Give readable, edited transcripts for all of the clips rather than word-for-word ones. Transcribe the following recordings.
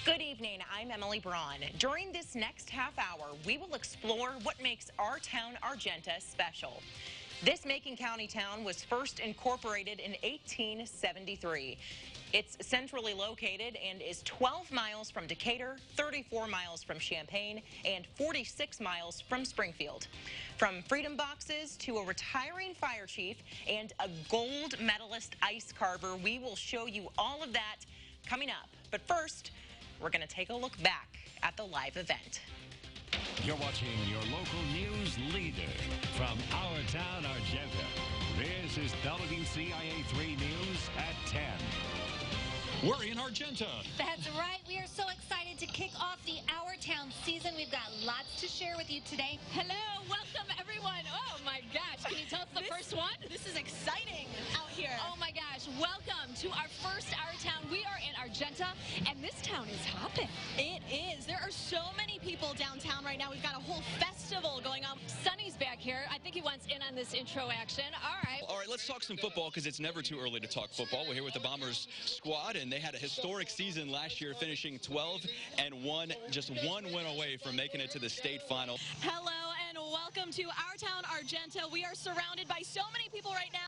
Good evening, I'm Emily Braun. During this next half hour, we will explore what makes our town Argenta special. This Macon County town was first incorporated in 1873. It's centrally located and is 12 miles from Decatur, 34 miles from Champaign, and 46 miles from Springfield. From freedom boxes to a retiring fire chief and a gold medalist ice carver, we will show you all of that coming up. But first, we're going to take a look back at the live event. You're watching your local news leader from our town, Argenta. This is WCIA 3 News at 10. We're in Argenta. That's right. We are so excited to kick off the Our Town season. We've got lots to share with you today. Hello, welcome everyone. Oh my gosh, can you tell it's the first one? This is exciting out here. Oh my gosh, welcome to our first Our Town. We are in Argenta, and this town is hopping. It is. There are so many people downtown right now. We've got a whole festival going on. Sonny's back here. I think he wants in on this intro action. All right, let's talk some football because it's never too early to talk football. We're here with the Bombers squad, and they had a historic season last year, finishing 12-1, just one win away from making it to the state final. Hello, and welcome to Our Town, Argenta. We are surrounded by so many people right now.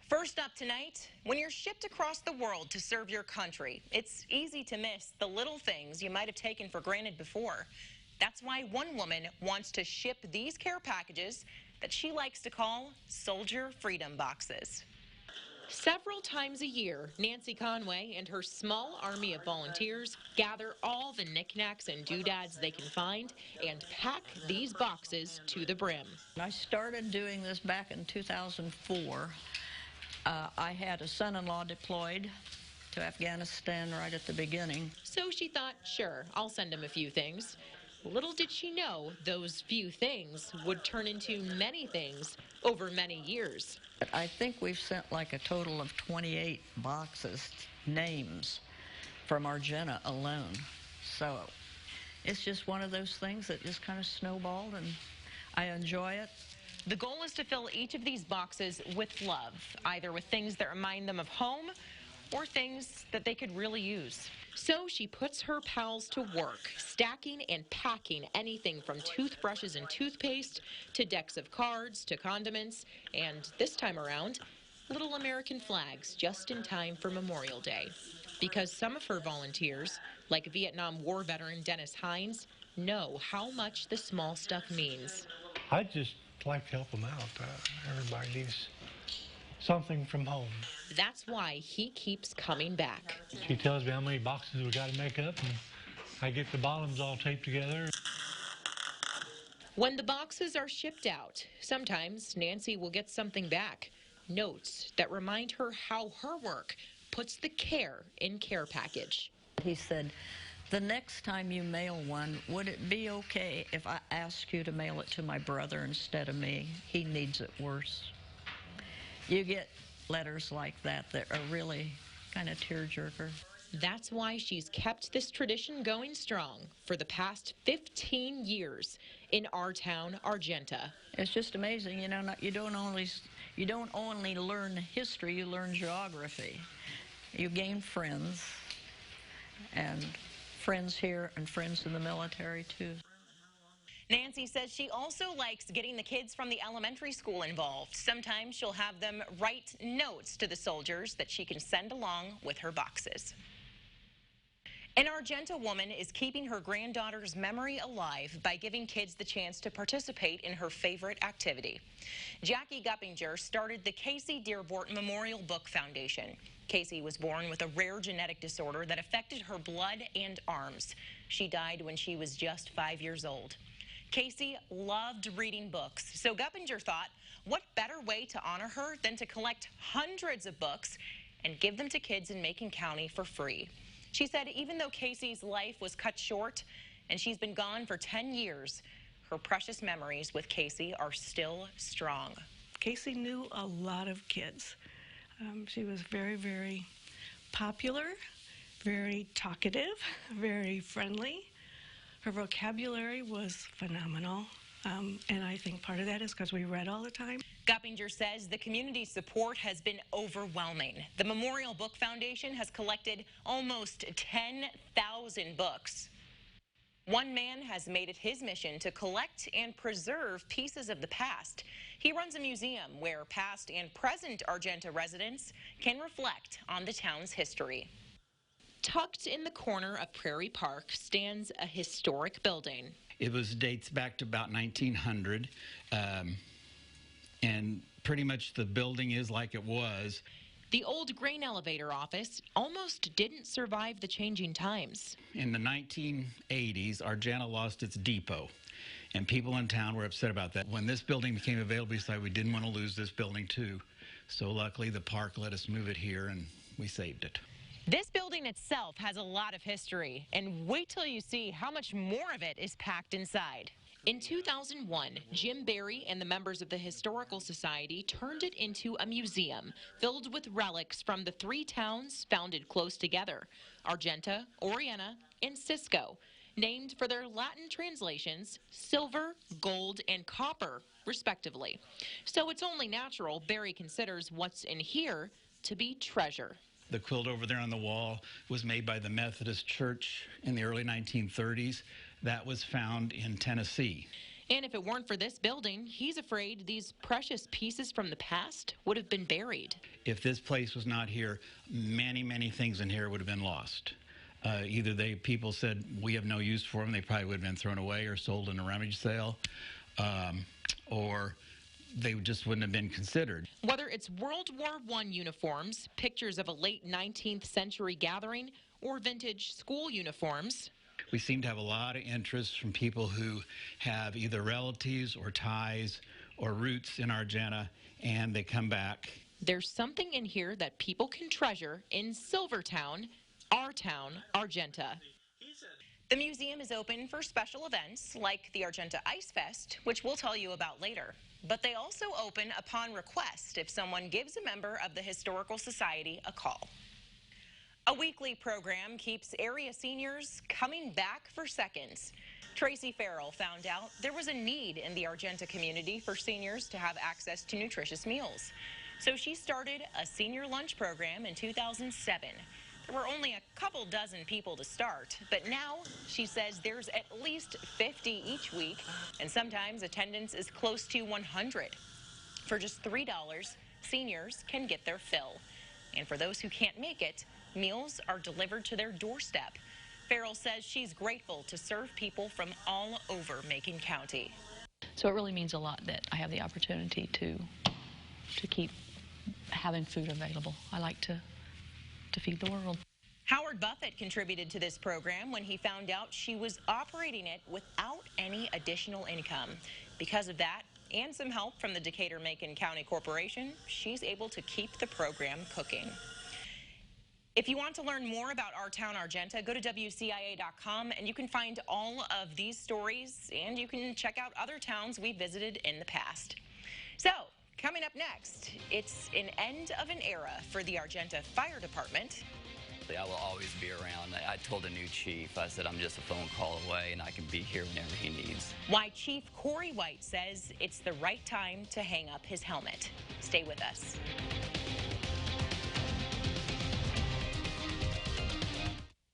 First up tonight, when you're shipped across the world to serve your country, it's easy to miss the little things you might have taken for granted before. That's why one woman wants to ship these care packages that she likes to call Soldier Freedom Boxes. Several times a year, Nancy Conway and her small army of volunteers gather all the knickknacks and doodads they can find and pack these boxes to the brim. I started doing this back in 2004. I had a son-in-law deployed to Afghanistan right at the beginning. So she thought, sure, I'll send him a few things. Little did she know those few things would turn into many things over many years. I think we've sent like a total of 28 boxes, names, from Argenta alone. So it's just one of those things that just kind of snowballed, and I enjoy it. The goal is to fill each of these boxes with love, either with things that remind them of home or things that they could really use. So she puts her pals to work, stacking and packing anything from toothbrushes and toothpaste to decks of cards to condiments, and this time around, little American flags just in time for Memorial Day. Because some of her volunteers, like Vietnam War veteran Dennis Hines, know how much the small stuff means. I just like to help them out. Everybody needs something from home. That's why he keeps coming back. She tells me how many boxes we got to make up, and I get the bottoms all taped together. When the boxes are shipped out, sometimes Nancy will get something back. Notes that remind her how her work puts the care in care package. He said, the next time you mail one, would it be okay if I ask you to mail it to my brother instead of me? He needs it worse. You get letters like that that are really kind of tearjerker. That's why she's kept this tradition going strong for the past 15 years in our town, Argenta. It's just amazing, you know. You don't only learn history, you learn geography. You gain friends, and friends here and friends in the military too. Nancy says she also likes getting the kids from the elementary school involved. Sometimes she'll have them write notes to the soldiers that she can send along with her boxes. An Argenta woman is keeping her granddaughter's memory alive by giving kids the chance to participate in her favorite activity. Jackie Guppinger started the Casey Dearborn Memorial Book Foundation. Casey was born with a rare genetic disorder that affected her blood and arms. She died when she was just 5 years old. Casey loved reading books, so Guppinger thought, what better way to honor her than to collect hundreds of books and give them to kids in Macon County for free. She said even though Casey's life was cut short and she's been gone for 10 years, her precious memories with Casey are still strong. Casey knew a lot of kids. She was very, very popular, very talkative, very friendly. Her vocabulary was phenomenal, and I think part of that is because we read all the time. Goppinger says the community support has been overwhelming. The Memorial Book Foundation has collected almost 10,000 books. One man has made it his mission to collect and preserve pieces of the past. He runs a museum where past and present Argenta residents can reflect on the town's history. Tucked in the corner of Prairie Park stands a historic building. It dates back to about 1900, and pretty much the building is like it was. The old grain elevator office almost didn't survive the changing times. In the 1980s, Argenta lost its depot, and people in town were upset about that. When this building became available, we decided we didn't want to lose this building too. So luckily, the park let us move it here, and we saved it. This building itself has a lot of history, and wait till you see how much more of it is packed inside. In 2001, Jim Barry and the members of the Historical Society turned it into a museum filled with relics from the three towns founded close together, Argenta, Oriana, and Cisco, named for their Latin translations, silver, gold, and copper, respectively. So it's only natural Barry considers what's in here to be treasure. The quilt over there on the wall was made by the Methodist Church in the early 1930s. That was found in Tennessee. And if it weren't for this building, he's afraid these precious pieces from the past would have been buried. If this place was not here, many, many things in here would have been lost. Either people said, we have no use for them, they probably would have been thrown away or sold in a rummage sale, or they just wouldn't have been considered. Whether it's World War I uniforms, pictures of a late 19th century gathering, or vintage school uniforms, we seem to have a lot of interest from people who have either relatives or ties or roots in Argenta, and they come back. There's something in here that people can treasure in Silvertown, our town, Argenta. The museum is open for special events like the Argenta Ice Fest, which we'll tell you about later. But they also open upon request if someone gives a member of the Historical Society a call. A weekly program keeps area seniors coming back for seconds. Tracy Farrell found out there was a need in the Argenta community for seniors to have access to nutritious meals. So she started a senior lunch program in 2007. There were only a couple dozen people to start, but now she says there's at least 50 each week, and sometimes attendance is close to 100. For just $3, seniors can get their fill. And for those who can't make it, meals are delivered to their doorstep. Farrell says she's grateful to serve people from all over Macon County. So it really means a lot that I have the opportunity to keep having food available. I like to feed the world. Howard Buffett contributed to this program when he found out she was operating it without any additional income. Because of that, and some help from the Decatur-Macon County Corporation, she's able to keep the program cooking. If you want to learn more about our town, Argenta, go to WCIA.com, and you can find all of these stories, and you can check out other towns we visited in the past. So, coming up next, it's an end of an era for the Argenta Fire Department. I will always be around. I told the new chief, I said I'm just a phone call away and I can be here whenever he needs. Why Chief Corey White says it's the right time to hang up his helmet. Stay with us.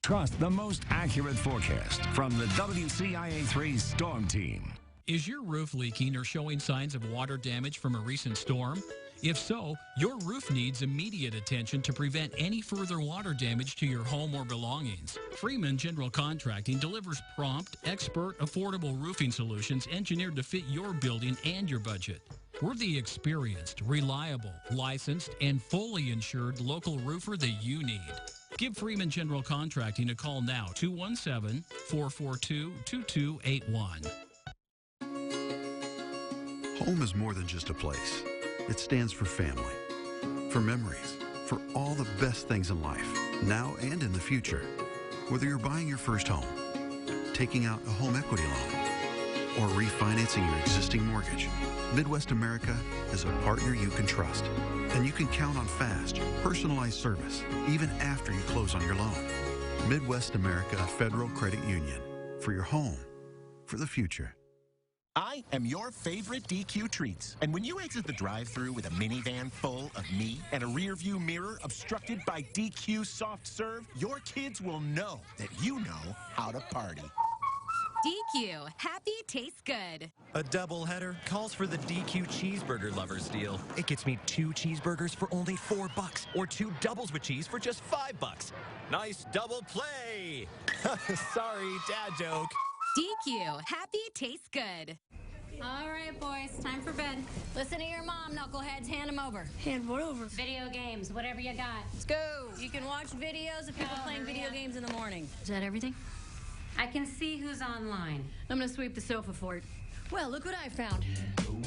Trust the most accurate forecast from the WCIA3 Storm Team. Is your roof leaking or showing signs of water damage from a recent storm? If so, your roof needs immediate attention to prevent any further water damage to your home or belongings. Freeman General Contracting delivers prompt, expert, affordable roofing solutions engineered to fit your building and your budget. We're the experienced, reliable, licensed, and fully insured local roofer that you need. Give Freeman General Contracting a call now, 217-442-2281. Home is more than just a place. It stands for family, for memories, for all the best things in life, now and in the future. Whether you're buying your first home, taking out a home equity loan, or refinancing your existing mortgage, Midwest America is a partner you can trust. And you can count on fast, personalized service, even after you close on your loan. Midwest America Federal Credit Union, for your home, for the future. I am your favorite DQ treats. And when you exit the drive-thru with a minivan full of me and a rear-view mirror obstructed by DQ soft serve, your kids will know that you know how to party. DQ, happy tastes good. A doubleheader calls for the DQ Cheeseburger Lovers deal. It gets me 2 cheeseburgers for only $4, or 2 doubles with cheese for just $5. Nice double play. Sorry, dad joke. DQ, happy tastes good. All right, boys, time for bed. Listen to your mom, knuckleheads. Hand them over. Hand what over? Video games, whatever you got. Let's go. You can watch videos of people playing video games in the morning. Is that everything? I can see who's online. I'm gonna sweep the sofa fort. Well, look what I found.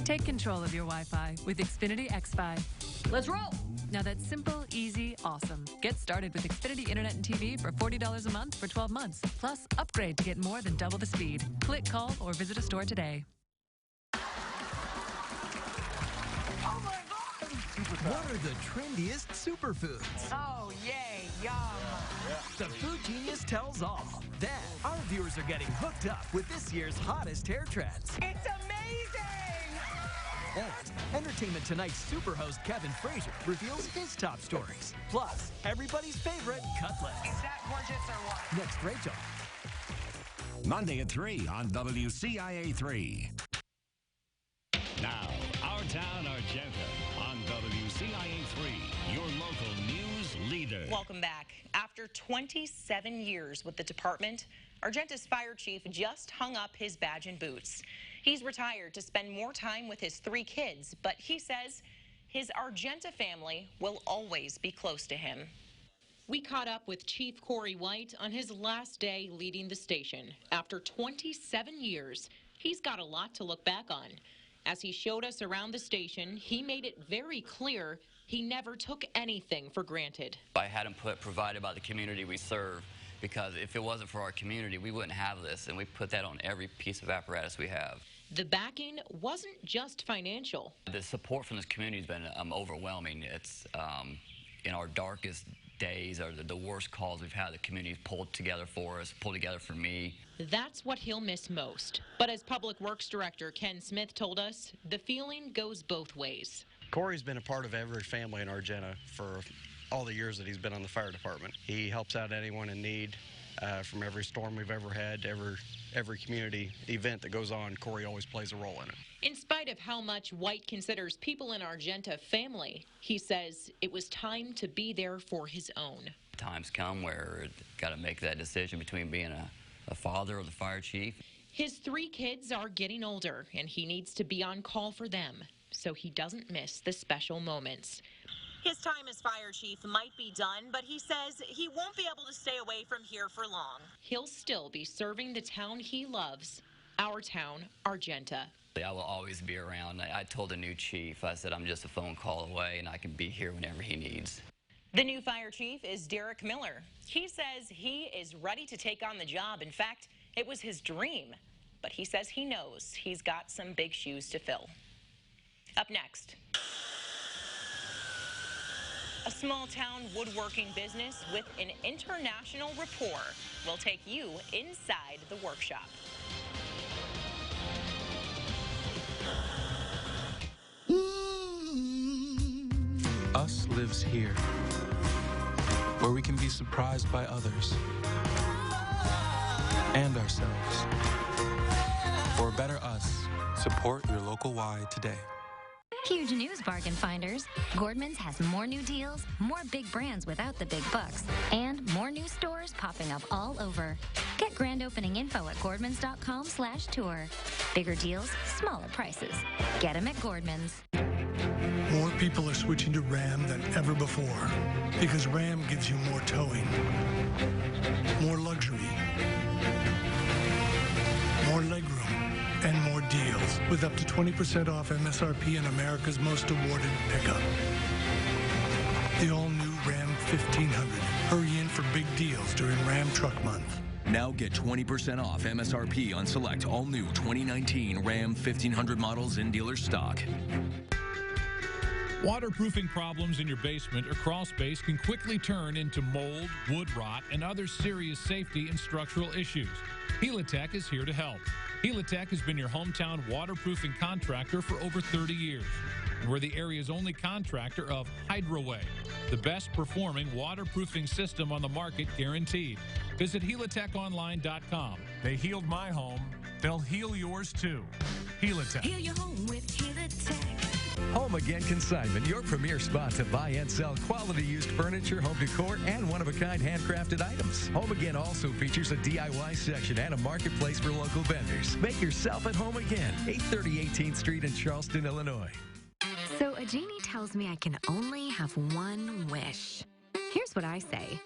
Take control of your Wi-Fi with Xfinity X5. Let's roll. Now that's simple, easy, awesome. Get started with Xfinity Internet and TV for $40 a month for 12 months. Plus, upgrade to get more than double the speed. Click, call, or visit a store today. What are the trendiest superfoods? Oh, yay, yum. The Food Genius tells all. Then, our viewers are getting hooked up with this year's hottest hair trends. It's amazing! And Entertainment Tonight's superhost Kevin Frazier reveals his top stories. Plus, everybody's favorite cutlets. Is that gorgeous or what? Next, Rachel. Monday at 3 on WCIA 3. Now, Our Town, Argenta on WCIA 3, your local news leader. Welcome back. After 27 years with the department, Argenta's fire chief just hung up his badge and boots. He's retired to spend more time with his 3 kids, but he says his Argenta family will always be close to him. We caught up with Chief Corey White on his last day leading the station. After 27 years, he's got a lot to look back on. As he showed us around the station, he made it very clear he never took anything for granted. I had them provided by the community we serve, because if it wasn't for our community, we wouldn't have this, and we put that on every piece of apparatus we have. The backing wasn't just financial. The support from this community has been overwhelming. It's in our darkest days, or the worst calls we've had, the community's pulled together for us, pulled together for me. That's what he'll miss most. But as Public Works Director Ken Smith told us, the feeling goes both ways. Corey's been a part of every family in Argenta for all the years that he's been on the fire department. He helps out anyone in need. From every storm we've ever had, every community event that goes on, Corey always plays a role in it. In spite of how much White considers people in Argenta family, he says it was time to be there for his own. Times come where got to make that decision between being a father or the fire chief. His 3 kids are getting older, and he needs to be on call for them, so he doesn't miss the special moments. His time as fire chief might be done, but he says he won't be able to stay away from here for long. He'll still be serving the town he loves, our town, Argenta. I will always be around. I told the new chief, I said, I'm just a phone call away, and I can be here whenever he needs. The new fire chief is Derek Miller. He says he is ready to take on the job. In fact, it was his dream, but he says he knows he's got some big shoes to fill. Up next. A small-town woodworking business with an international rapport will take you inside the workshop. Us lives here, where we can be surprised by others and ourselves. For a better us, support your local Y today. Huge news, bargain finders. Gordman's has more new deals, more big brands without the big bucks, and more new stores popping up all over. Get grand opening info at gordmans.com/tour. Bigger deals, smaller prices. Get them at Gordman's. More people are switching to Ram than ever before because Ram gives you more towing, more luxury, more legroom, and more deals with up to 20% off MSRP in America's most awarded pickup. The all-new Ram 1500. Hurry in for big deals during Ram Truck Month. Now get 20% off MSRP on select all-new 2019 Ram 1500 models in dealer stock. Waterproofing problems in your basement or crawl space can quickly turn into mold, wood rot, and other serious safety and structural issues. Helitech is here to help. Helitech has been your hometown waterproofing contractor for over 30 years. And we're the area's only contractor of HydroWay, the best performing waterproofing system on the market, guaranteed. Visit helitechonline.com. They healed my home. They'll heal yours too. Helitech. Heal your home with Helitech. Home Again Consignment, your premier spot to buy and sell quality used furniture, home decor, and one-of-a-kind handcrafted items. Home Again also features a DIY section and a marketplace for local vendors. Make yourself at home again. 830 18th Street in Charleston, Illinois. So a genie tells me I can only have one wish. Here's what I say.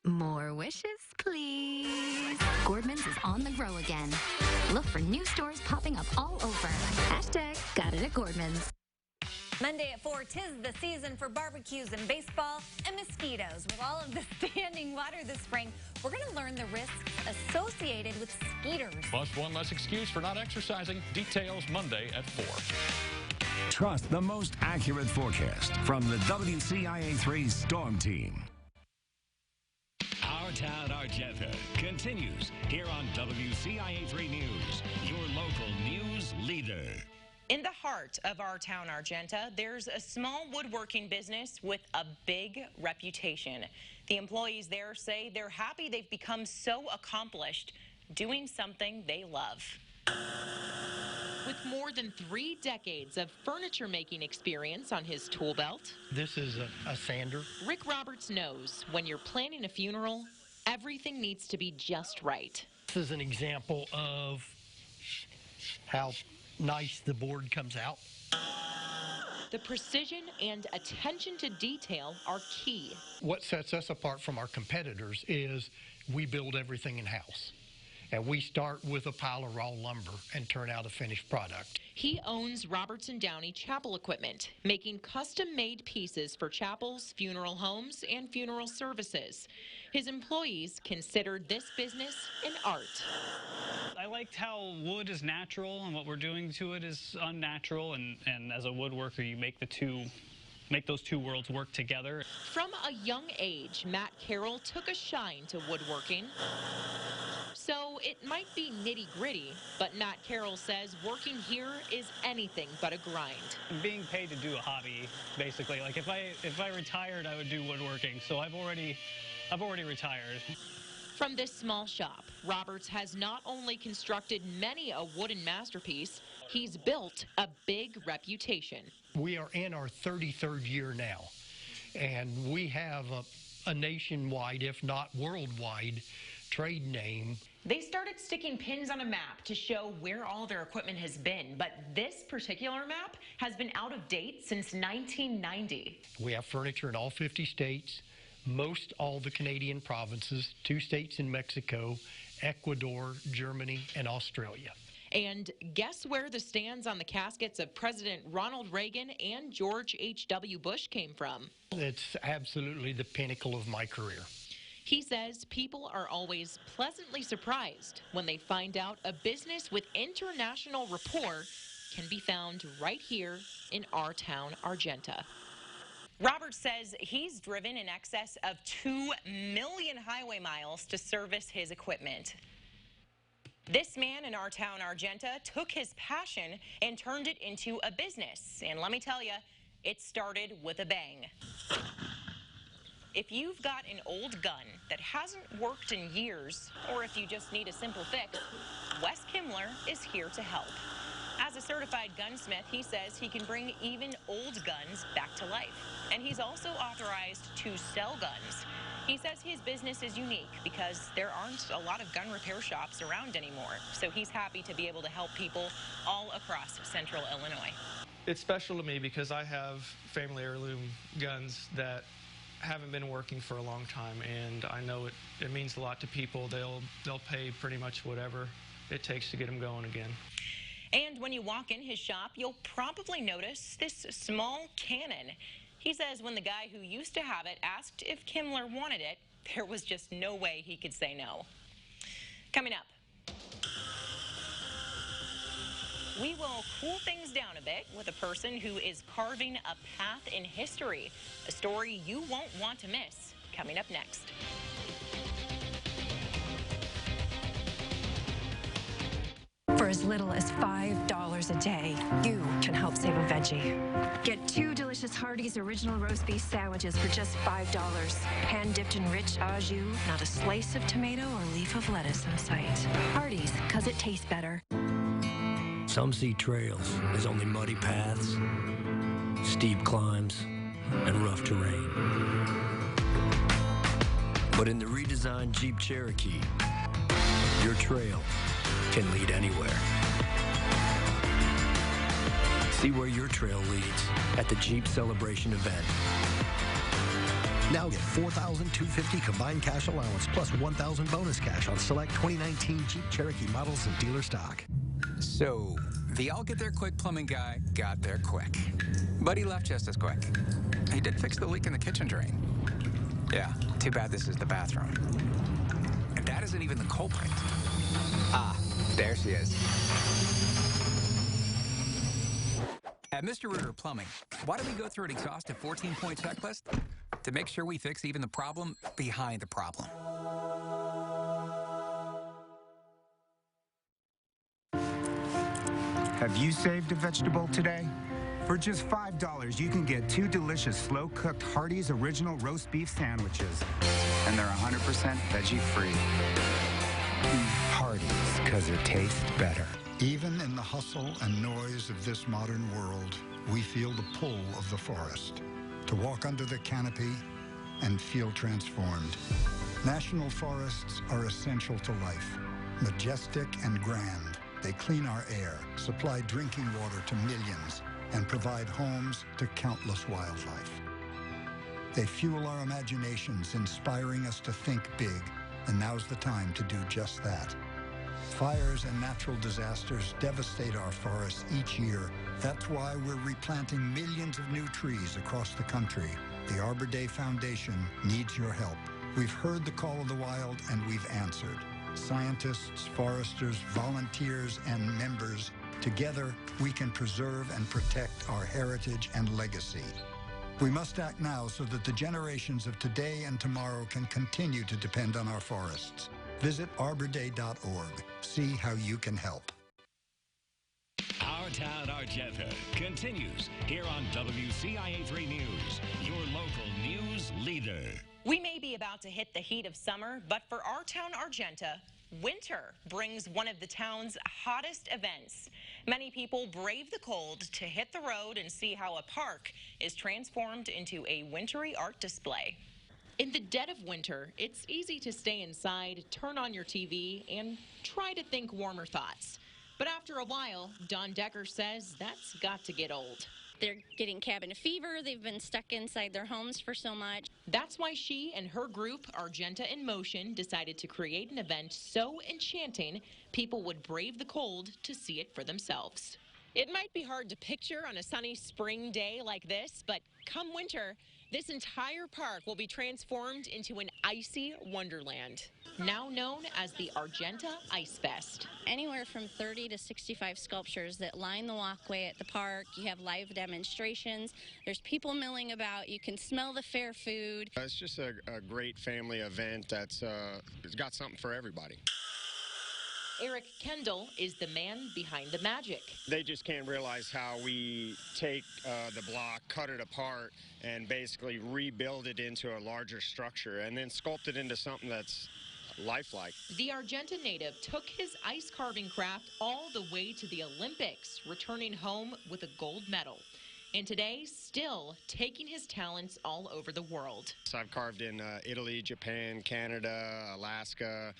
More wishes, please. Gordman's is on the grow again. Look for new stores popping up all over. Hashtag got it at Gordman's. Monday at 4, 'tis the season for barbecues and baseball and mosquitoes. With all of the standing water this spring, we're going to learn the risks associated with skeeters. Plus one less excuse for not exercising. Details Monday at 4. Trust the most accurate forecast from the WCIA3 Storm Team. Our Town Argenta continues here on WCIA3 News, your local news leader. In the heart of our town, Argenta, there's a small woodworking business with a big reputation. The employees there say they're happy they've become so accomplished doing something they love. With more than 3 decades of furniture making experience on his tool belt, this is a sander. Rick Roberts knows when you're planning a funeral, everything needs to be just right. This is an example of how nice the board comes out. The precision and attention to detail are key. What sets us apart from our competitors is we build everything in-house. And we start with a pile of raw lumber and turn out a finished product. He owns Roberts & Downey Chapel Equipment, making custom-made pieces for chapels, funeral homes, and funeral services. His employees considered this business an art. I liked how wood is natural and what we're doing to it is unnatural, and as a woodworker, you make those two worlds work together. From a young age, Matt Carroll took a shine to woodworking. So it might be nitty-gritty, but Matt Carroll says working here is anything but a grind. Being paid to do a hobby, basically. Like if I retired, I would do woodworking. So I've already retired. From this small shop, Roberts has not only constructed many a wooden masterpiece, he's built a big reputation. We are in our 33rd year now, and we have a nationwide, if not worldwide, trade name. They started sticking pins on a map to show where all their equipment has been, but this particular map has been out of date since 1990. We have furniture in all 50 states, most all the Canadian provinces, 2 states in Mexico, Ecuador, Germany, and Australia. And guess where the stands on the caskets of President Ronald Reagan and George H.W. Bush came from? It's absolutely the pinnacle of my career. He says people are always pleasantly surprised when they find out a business with international rapport can be found right here in our town, Argenta. Roberts says he's driven in excess of 2 million highway miles to service his equipment. This man in our town, Argenta, took his passion and turned it into a business. And let me tell you, it started with a bang. If you've got an old gun that hasn't worked in years, or if you just need a simple fix, Wes Kimler is here to help. As a certified gunsmith, he says he can bring even old guns back to life. And he's also authorized to sell guns. He says his business is unique because there aren't a lot of gun repair shops around anymore. So he's happy to be able to help people all across central Illinois. It's special to me because I have family heirloom guns that haven't been working for a long time, and I know it means a lot to people. They'll pay pretty much whatever it takes to get them going again. And when you walk in his shop, you'll probably notice this small cannon. He says when the guy who used to have it asked if Kimler wanted it, there was just no way he could say no. Coming up. We will cool things down a bit with a person who is carving a path in history. A story you won't want to miss. Coming up next. For as little as $5 a day, you can help save a veggie. Get 2 delicious Hardee's Original Roast Beef Sandwiches for just $5. Hand-dipped in rich au jus, not a slice of tomato or leaf of lettuce in sight. Hardee's, 'cause it tastes better. Some see trails as only muddy paths, steep climbs, and rough terrain. But in the redesigned Jeep Cherokee, your trail can lead anywhere. See where your trail leads at the Jeep Celebration event. Now get $4,250 combined cash allowance plus $1,000 bonus cash on select 2019 Jeep Cherokee models and dealer stock. So, the all-get-there-quick plumbing guy got there quick. But he left just as quick. He did fix the leak in the kitchen drain. Yeah, too bad this is the bathroom. And that isn't even the culprit. Ah, there she is. At Mr. Ritter Plumbing, why do we go through an exhaustive 14-point checklist? To make sure we fix even the problem behind the problem. Have you saved a vegetable today? For just $5, you can get 2 delicious slow-cooked Hardee's Original Roast Beef Sandwiches. And they're 100% veggie-free. Hardee's, 'cause it tastes better. Even in the hustle and noise of this modern world, we feel the pull of the forest. To walk under the canopy and feel transformed. National forests are essential to life. Majestic and grand, they clean our air, supply drinking water to millions, and provide homes to countless wildlife. They fuel our imaginations, inspiring us to think big, and now's the time to do just that. Fires and natural disasters devastate our forests each year. That's why we're replanting millions of new trees across the country. The Arbor Day Foundation needs your help. We've heard the call of the wild and we've answered. Scientists, foresters, volunteers, and members, together we can preserve and protect our heritage and legacy. We must act now so that the generations of today and tomorrow can continue to depend on our forests. Visit arborday.org. See how you can help. Our Town Argenta continues here on WCIA3 News, your local news leader. We may be about to hit the heat of summer, but for our town Argenta, winter brings one of the town's hottest events. Many people brave the cold to hit the road and see how a park is transformed into a wintry art display. In the dead of winter, it's easy to stay inside, turn on your TV, and try to think warmer thoughts. But after a while, Dawn Decker says that's got to get old. They're getting cabin fever. They've been stuck inside their homes for so much. That's why she and her group, Argenta in Motion, decided to create an event so enchanting, people would brave the cold to see it for themselves. It might be hard to picture on a sunny spring day like this, but come winter, this entire park will be transformed into an icy wonderland, now known as the Argenta Ice Fest. Anywhere from 30 to 65 sculptures that line the walkway at the park. You have live demonstrations. There's people milling about. You can smell the fair food. It's just a great family event that's it's got something for everybody. Eric Kendall is the man behind the magic. They just can't realize how we take the block, cut it apart, and basically rebuild it into a larger structure and then sculpt it into something that's lifelike. The Argenta native took his ice carving craft all the way to the Olympics, returning home with a gold medal. And today, still taking his talents all over the world. So I've carved in Italy, Japan, Canada, Alaska,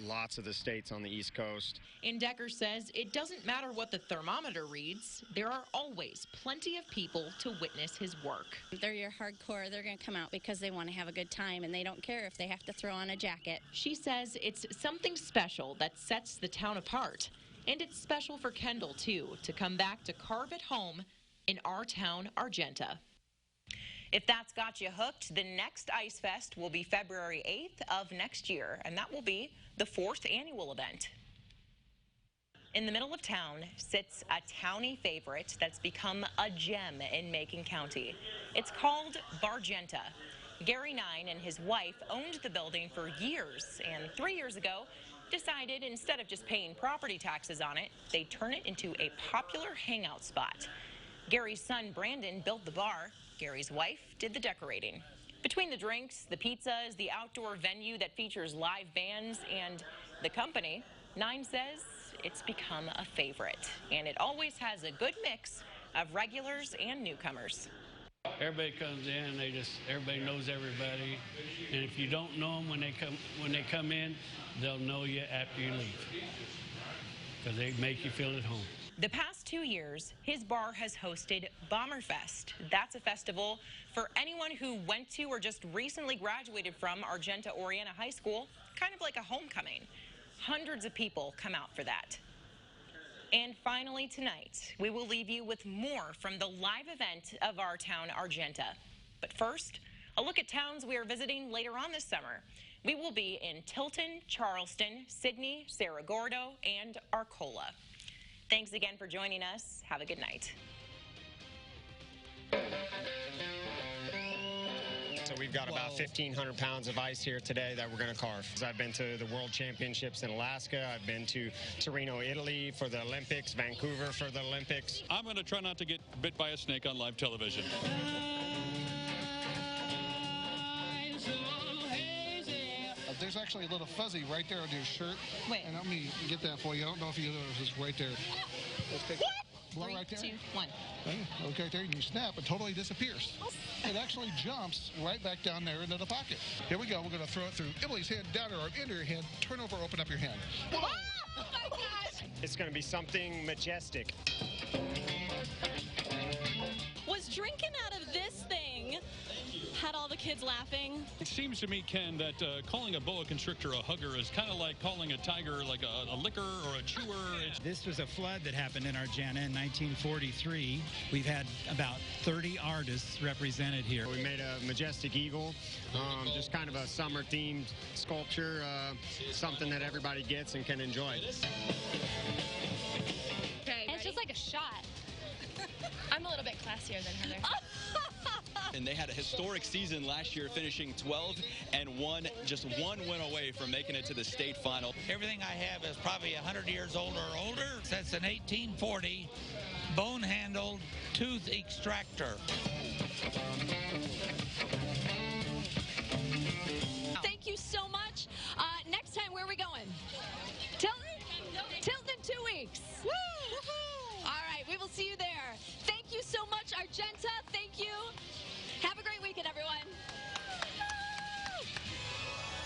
lots of the states on the East Coast. And Decker says it doesn't matter what the thermometer reads, there are always plenty of people to witness his work. They're your hardcore. They're going to come out because they want to have a good time, and they don't care if they have to throw on a jacket. She says it's something special that sets the town apart. And it's special for Kendall, too, to come back to carve at home in our town, Argenta. If that's got you hooked, the next Ice Fest will be February 8th of next year, and that will be the 4th annual event. In the middle of town sits a townie favorite that's become a gem in Macon County. It's called Argenta. Gary Nine and his wife owned the building for years, and 3 years ago decided instead of just paying property taxes on it, they'd turn it into a popular hangout spot. Gary's son Brandon built the bar. Gary's wife did the decorating. Between the drinks, the pizzas, the outdoor venue that features live bands, and the company, Nine says it's become a favorite, and it always has a good mix of regulars and newcomers. Everybody comes in, everybody knows everybody, and if you don't know them when they come in, they'll know you after you leave, because they make you feel at home. The past 2 years, his bar has hosted Bomberfest. That's a festival for anyone who went to or just recently graduated from Argenta Oriana High School, kind of like a homecoming. Hundreds of people come out for that. And finally tonight, we will leave you with more from the live event of our town, Argenta. But first, a look at towns we are visiting later on this summer. We will be in Tilton, Charleston, Sydney, Cerro Gordo, and Arcola. Thanks again for joining us. Have a good night. So we've got about 1,500 pounds of ice here today that we're going to carve. I've been to the World Championships in Alaska. I've been to Torino, Italy for the Olympics, Vancouver for the Olympics. I'm going to try not to get bit by a snake on live television. There's actually a little fuzzy right there on your shirt. Wait. And let me get that for you. I don't know if you notice it's right there. Let's take blow right there. 3, 2, 1. Okay, there you snap, it totally disappears. It actually jumps right back down there into the pocket. Here we go. We're going to throw it through Emily's hand, down her arm, into your hand, turn over, open up your hand. Whoa! Oh my gosh! It's going to be something majestic. Was drinking out of this thing had all the kids laughing? It seems to me, Ken, that calling a boa constrictor a hugger is kind of like calling a tiger like a licker or a chewer. This was a flood that happened in Argenta in 1943. We've had about 30 artists represented here. We made a majestic eagle, just kind of a summer-themed sculpture, something that everybody gets and can enjoy. Okay, it's just like a shot. I'm a little bit classier than Heather. And they had a historic season last year, finishing 12-1, just one win away from making it to the state final. Everything I have is probably 100 years old or older. That's an 1840 bone-handled tooth extractor. Thank you so much. Next time, where are we going? Tilton.